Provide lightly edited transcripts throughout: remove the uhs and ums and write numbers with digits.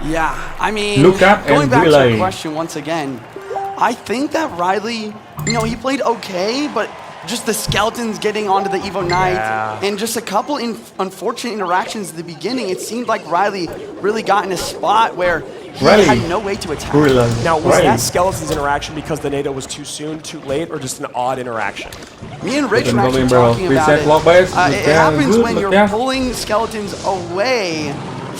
Yeah, I mean, Look at going back to Ryley. your question once again, I think that Ryley, he played okay, but just the skeletons getting onto the Evo Knight and just a couple unfortunate interactions at the beginning, it seemed like Ryley really got in a spot where he had no way to attack. Now, was that skeleton's interaction because the NATO was too soon, too late, or just an odd interaction? Me and Rich were actually talking about it. It happens when you're pulling skeletons away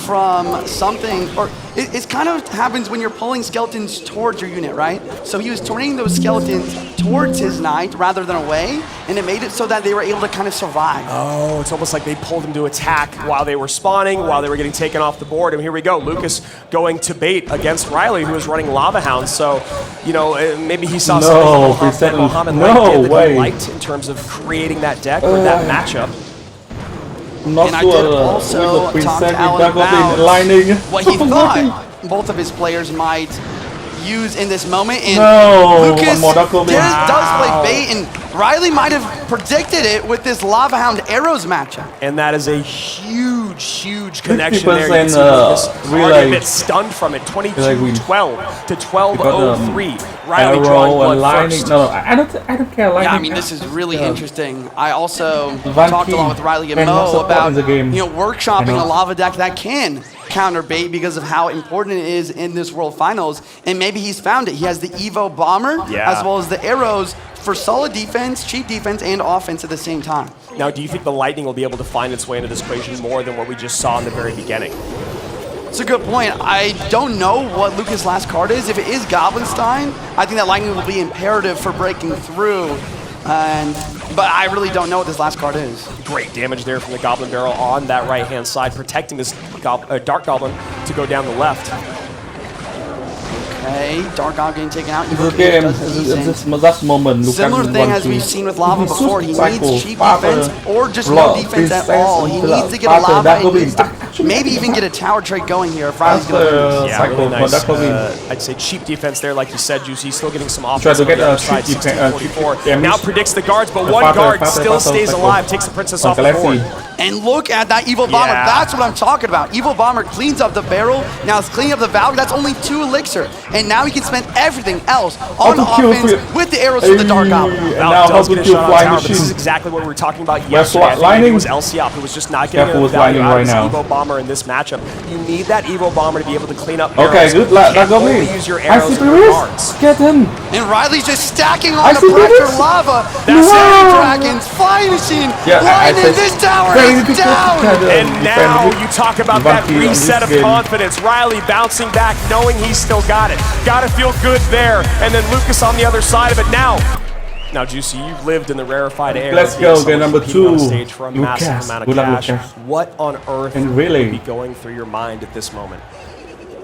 from something, or it kind of happens when you're pulling skeletons towards your unit, right? So he was turning those skeletons towards his knight rather than away, and it made it so that they were able to kind of survive. Oh, it's almost like they pulled him to attack while they were spawning, while they were getting taken off the board. And here we go, Lucas going to bait against Ryley, who is running Lava Hound. So, maybe he saw something that Mohammed that he liked in terms of creating that deck or that matchup. And I did also talk to Alan about what he thought both of his players might use in this moment. And Lucas does play bait, and Ryley might have predicted it with this Lava Hound Arrows matchup. And that is a huge connection there. You can see Lucas already a bit stunned from it. 22-12 to 12-0-3. Ryley drawing blood first. No, I don't care. Yeah, I mean, this is really interesting. I also talked a lot with Ryley and Mo about workshopping a lava deck that can counter bait because of how important it is in this World Finals, and maybe he's found it. He has the Evo Bomber as well as the arrows for solid defense, cheap defense, and offense at the same time. Now, do you think the Lightning will be able to find its way into this equation more than what we just saw in the very beginning? It's a good point. I don't know what Lucas' last card is. If it is Goblinstein, I think that Lightning will be imperative for breaking through. But I really don't know what this last card is. Great damage there from the Goblin Barrel on that right-hand side, protecting this Dark Goblin to go down the left. Okay, Dark Goblin getting taken out. That moment. Similar thing as we've seen with Lava before. He needs cheap defense or just no defense at all. He needs to get a Lava and needs to maybe even get a tower trade going here if Ryley's going to lose. Yeah, really nice. I'd say cheap defense there, like you said, Juicy. Still getting some offense on the other side, 16-44. Now predicts the guards, but one guard still stays alive, takes the princess off the board. And look at that Evil Bomber. That's what I'm talking about. Evil Bomber cleans up the barrel. Now it's cleaning up the Valve. That's only 2 elixir. And now he can spend everything else on offense with the arrows from the Dark Goblin. Now does get a shot on tower, but this is exactly what we were talking about yesterday. I think it was LCOP who was just not getting enough value out of this Evo Bomber in this matchup. You need that Evo Bomber to be able to clean up arrows. Okay, good luck. That only use your arrows and your cards. Get him. And Ryley's just stacking on the pressure lava. That's Dragons, Flying Machine, lining this tower is down. And now you talk about that reset of confidence. Ryley bouncing back, knowing he's still got it. Got to feel good there. And then Lucas on the other side of it now. Now, Juicy, you've lived in the rarefied air. Let's go, game number 2. On stage for a massive amount of cash. What on earth would be going through your mind at this moment?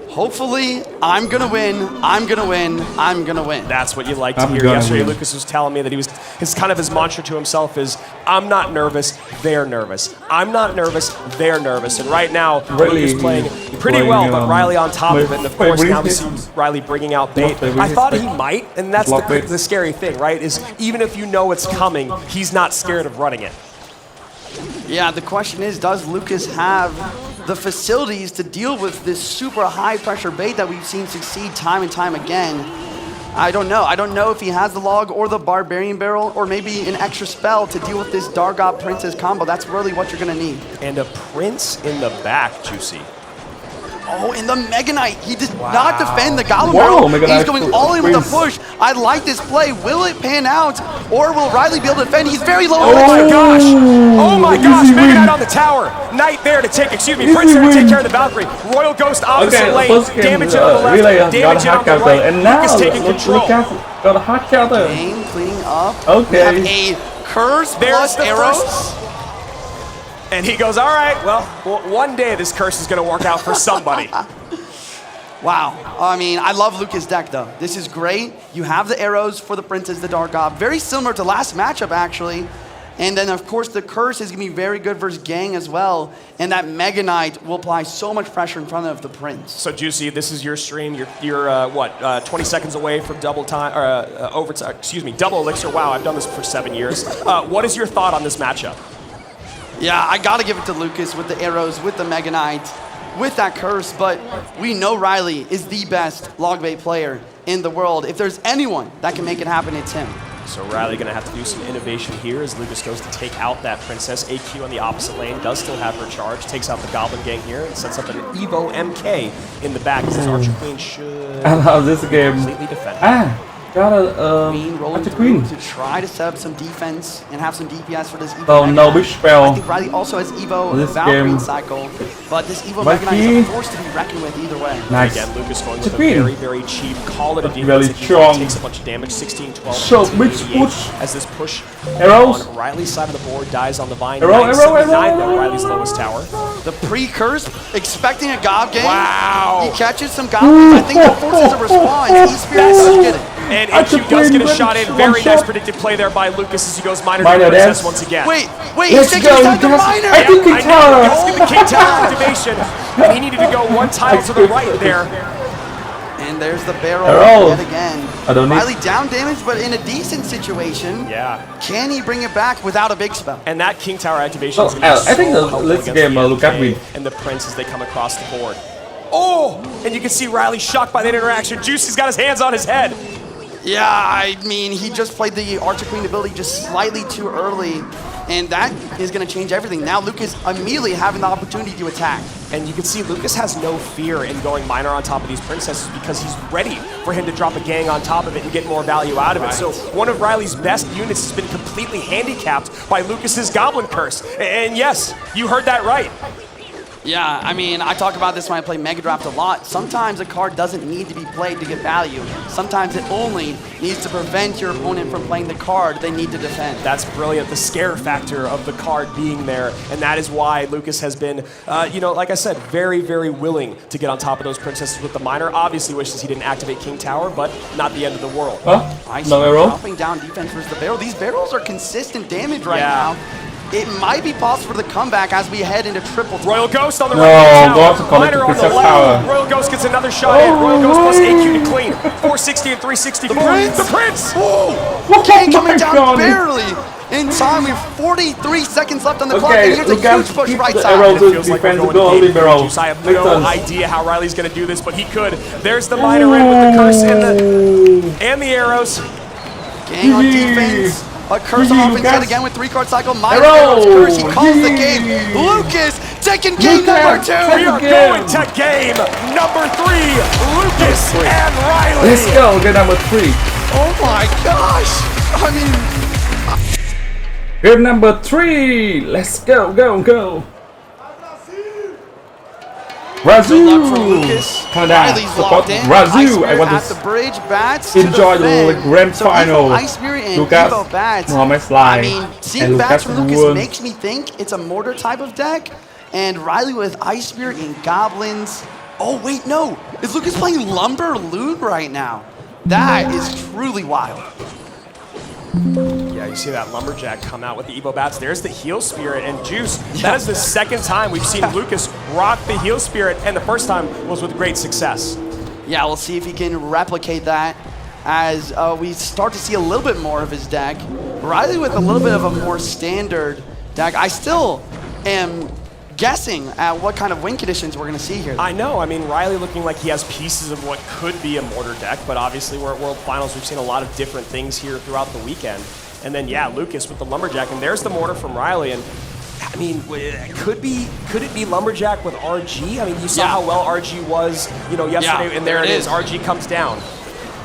Hopefully, I'm going to win, I'm going to win, I'm going to win. That's what you like to hear. Yesterday, Lucas was telling me that his mantra to himself is, I'm not nervous, they're nervous. I'm not nervous, they're nervous. And right now, Lucas playing pretty well, but Ryley on top of it. And of course, now we see Ryley bringing out bait. I thought he might, and that's the scary thing, right? Is even if you know it's coming, he's not scared of running it. Yeah, the question is, does Lucas have the facilities to deal with this super high pressure bait that we've seen succeed time and time again? I don't know. I don't know if he has the log or the Barbarian Barrel or maybe an extra spell to deal with this Dargob Princess combo. That's really what you're going to need. And a Prince in the back, Juicy. Oh, and the Mega Knight. He did not defend the Goblin Barrel. He's going all in with the push. I like this play. Will it pan out, or will Ryley be able to defend? He's very low. Oh my gosh. Oh my gosh. Mega Knight on the tower. Knight there to take, Prince there to take care of the Valkyrie. Royal Ghost opposite lane. Damage it on the left. Damage it on the right. And now Lucas taking control. Got a hot counter. Game cleaning up. Okay. We have a curse plus arrows. And he goes, all right, well, one day this curse is going to work out for somebody. Wow. I mean, I love Lucas' deck, though. This is great. You have the arrows for the Princess, the Dark Gob. Very similar to last matchup, actually. And then, of course, the curse is going to be very good versus Gang as well. And that Mega Knight will apply so much pressure in front of the Prince. So, Juicy, this is your stream. You're 20 seconds away from double time, or overtime, double elixir. Wow, I've done this for 7 years. What is your thought on this matchup? Yeah, I got to give it to Lucas with the arrows, with the Mega Knight. with that curse, but we know Ryley is the best log bait player in the world. If there's anyone that can make it happen, it's him. So Ryley going to have to do some innovation here as Lucas goes to take out that Princess. AQ on the opposite lane does still have her charge, takes out the Goblin gang here, and sets up an Evo MK in the back. This Archer Queen should I love this game. completely defend. Got a Queen rolling Archer through Queen. to try to set up some defense and have some DPS for this Evo. Oh Mega no, Knight. big spell. I think Ryley also has Evo This Valkyrie game. cycle, but this Evo My Mega Knight queen. is a force to be reckoned with either way. Nice. Again, Lucas going It's with a a queen. very, very cheap call it a defense. Really He strong. takes a bunch of damage, 16, 12, So, 18, big 88, push. as this push Arrows. on Riley's side of the board dies on the vine. Arrow, 979 arrow, though, arrow. Riley's lowest tower. The pre-curse, expecting a Gob game. Wow. He catches some Goblins. I think that forces a response. E-Spirit does get it. And Archer AQ does get a Queen, shot in. one Very nice shot. predicted play there by Lucas as he goes minor to Minor the Princess dance. once again. Wait, Let's he's go, taking his time to Lucas. minor. I think I it's know, her. it's going to be King Tower activation. And he needed to go one tile to the right there. And there's the barrel Arrow. yet again. I don't need- Riley down damage, but in a decent situation. Yeah. Can he bring it back without a big spell? And that King Tower activation Oh, is going to be I think so the- helpful let's against game, the look at MK me. and the Prince as they come across the board. Oh! And you can see Riley shocked by that interaction. Juicy's got his hands on his head. Yeah, I mean, he just played the Archer Queen ability just slightly too early, and that is going to change everything. Now Lucas immediately having the opportunity to attack. And you can see Lucas has no fear in going minor on top of these princesses because he's ready for him to drop a gang on top of it and get more value out of it. So one of Riley's best units has been completely handicapped by Lucas's Goblin Curse. And yes, you heard that right. Yeah, I mean, I talk about this when I play Mega Draft a lot. Sometimes a card doesn't need to be played to get value. Sometimes it only needs to prevent your opponent from playing the card they need to defend. That's brilliant, the scare factor of the card being there, and that is why Lucas has been, you know, like I said, very, very willing to get on top of those princesses with the minor. Obviously wishes he didn't activate King Tower, but not the end of the world. Huh? Ice No arrow? dropping down defense versus the barrel. These barrels are consistent damage right Yeah. now. It might be possible for the comeback as we head into triple. Royal Ghost on the No, right. go up to call it Minor the on the Princess left. Tower. Royal Ghost gets another shot in. Royal Ghost plus AQ to clean. 460 and 364. Prince! The Prince! King Oh coming my down God. barely in time. We have 43 seconds left on the clock, Okay, and here's a look at huge push keep right the side. arrows. It feels like we're Defense, going go to only game barrel. Juice. I have Makes no sense. idea how Riley's going to do this, but he could. There's the minor in with the curse and the arrows. Gang on GG. defense. A curse GG, on offense yet Lucas. again with 3-card cycle. Minor Arrow. arrows curse. He calls the GG. game. Lucas taking game Lucas. number We 2. are Game. going to game number 3. Lucas and Ryley. Let's go, game number 3. Oh my gosh. I mean, Game number 3. Let's go, go, go. good luck for Razu. Lucas. Come down. Riley's Support locked in. Ice Razu. I Spirit want at the to bridge. Bats to enjoy the defend. grand So final. Evo Ice Spirit and Lucas, Evo Bats. Mohamed I Sly, mean, and seeing Bats Lucas from Lucas won. makes me think it's a mortar type of deck. And Ryley with Ice Spirit and Goblins. Oh, wait, no. Is Lucas playing Lumber Loot right now? That is truly wild. Yeah, you see that Lumberjack come out with the Evo Bats. There's the Heal Spirit. And Juice, that is the second time we've seen Lucas rock the Heal Spirit, and the first time was with great success. Yeah, we'll see if he can replicate that as we start to see a little bit more of his deck. Ryley with a little bit of a more standard deck. I still am guessing at what kind of win conditions we're going to see here. I know. I mean, Ryley looking like he has pieces of what could be a mortar deck, but obviously we're at World Finals. We've seen a lot of different things here throughout the weekend. And then, yeah, Lucas with the Lumberjack, and there's the mortar from Ryley. And I mean, could it be Lumberjack with RG? I mean, you saw Yeah. how well RG was, you know, yesterday, Yeah, and there it is. is. RG comes down.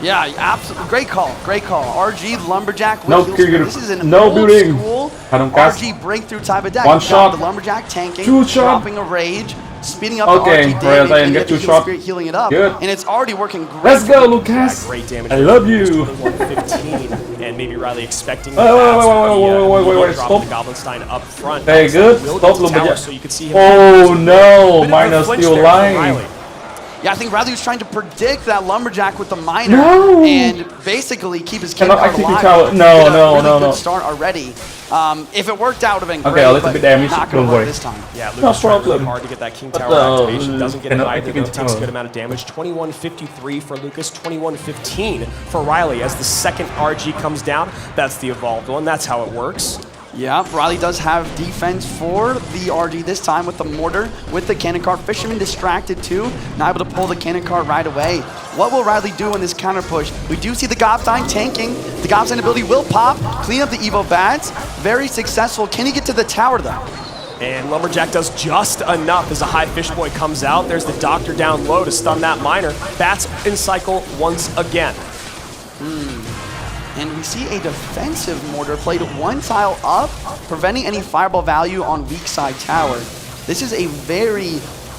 Yeah, absolutely. Great call. Great call. RG Lumberjack. No with Heal killing, Spirit. This is an no old building. school Cannon cast. RG breakthrough type of deck. One You got shot. The Lumberjack tanking, 2 shot. dropping a rage, speeding up Okay, the RG Royale damage, and you get the 2 Heal shot. Spirit healing it up. Good. And it's already working great. Let's go, Yeah, Lucas. great damage. I love you. 21-15, and maybe Riley expecting Wait, the wait, Bats wait, with wait, the, wait, wait, wait, dropping stop. the Goblinstein up front. Very Goblinstein good. will Stop, get the tower, Lumberjack. so you can see him. Oh no, Bit of a minus flinch still there from lying. Ryley. Yeah, I think Ryley was trying to predict that Lumberjack with the minor No. and basically keep his king Cannot card activate alive. tower. No, Get a no, really no, good no. start already. If it worked out, it would have been Okay, great, a little but bit damage, not don't going to worry. work this time. Yeah, Lucas No trying really problem. hard to get that King But Tower the- activation. Doesn't get it cannot either, activate though. Takes a tower. good amount of damage. 21-53 for Lucas, 21-15 for Ryley as the second RG comes down. That's the evolved one. That's how it works. Yeah, Ryley does have defense for the RG this time with the mortar, with the cannon cart. Fisherman distracted too, not able to pull the cannon cart right away. What will Ryley do in this counter push? We do see the Goblin tanking. The Goblin ability will pop, clean up the Evo bats. Very successful. Can he get to the tower though? And Lumberjack does just enough as a high fish boy comes out. There's the doctor down low to stun that miner. Bats in cycle once again. And we see a defensive mortar played one tile up, preventing any fireball value on weak side tower. This is a very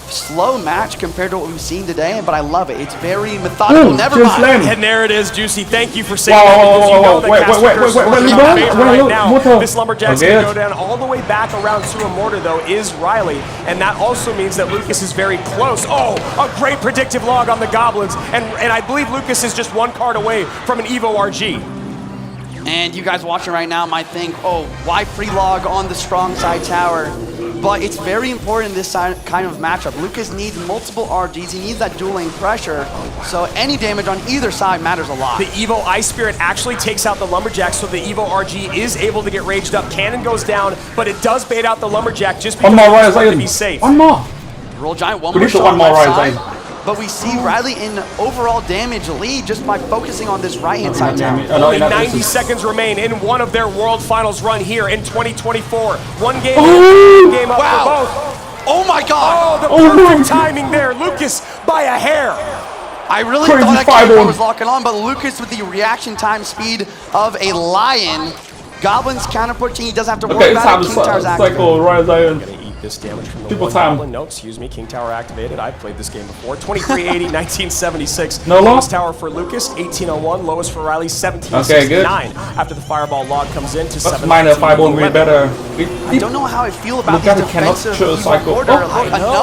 slow match compared to what we've seen today, but I love it. It's very methodical. Never mind. And there it is, Juicy. Thank you for saying that, because you know that Casper's right now. This Lumberjack's going to go down all the way back around to a mortar, though, is Ryley. And that also means that Lucas is very close. Oh, a great predictive log on the Goblins. And I believe Lucas is just one card away from an Evo RG. And you guys watching right now might think, oh, why free log on the strong side tower? But it's very important in this kind of matchup. Lucas needs multiple RGs. He needs that dueling pressure. So any damage on either side matters a lot. The Evo Ice Spirit actually takes out the Lumberjack, so the Evo RG is able to get raged up. Cannon goes down, but it does bait out the Lumberjack just because it's going to be safe. One more. Roll Giant, one more shot on the left side. But we see Ryley in overall damage lead just by focusing on this right-hand side tower. Only 90 seconds remain in one of their World Finals run here in 2024. One game, game up for both. Oh my God! Oh, the perfect timing there. Lucas by a hair. I really thought that Goblin was locking on, but Lucas with the reaction time speed of a lion. Goblin's counter pushing. He doesn't have to worry about it. King Tower's activated. This damage from the one Goblin. No, excuse me, King Tower activated. I've played this game before. 2380, 1976. No lowest tower for Lucas, 1801. Lowest for Ryley, 1769. After the fireball log comes in to 7. Minor fireball way better. I don't know how I feel about this defensive order.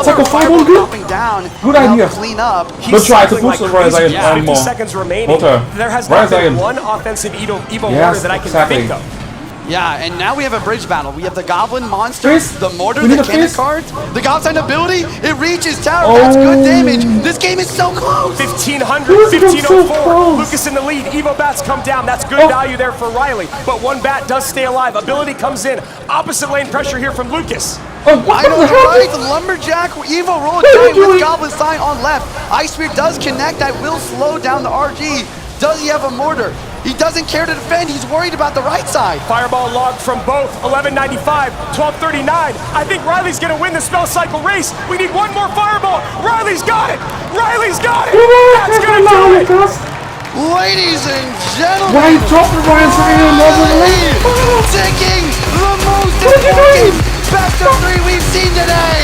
Cycle fireball dropping down. Good idea. Clean up. Don't try to push the Ryley 50 seconds remaining. There has not been one offensive Evo order that I can think of. Yeah, and now we have a bridge battle. We have the Goblin monster, the mortar, the cannon cards, the Goblin ability. It reaches tower. That's good damage. This game is so close. 1500, 1504. Lucas in the lead. Evo bats come down. That's good value there for Ryley. But one bat does stay alive. Ability comes in. Opposite lane pressure here from Lucas. I know, right? The Lumberjack, Evo roll giant with Goblin sign on left. Ice Spear does connect. That will slow down the RG. Does he have a mortar? He doesn't care to defend. He's worried about the right side. Fireball log from both. 1195, 1239. I think Ryley's going to win the spell cycle race. We need one more fireball. Ryley's got it. Ryley's got it. That's going to do it. Ladies and gentlemen, why drop the Ryan's taking the most important best of 3 we've seen today.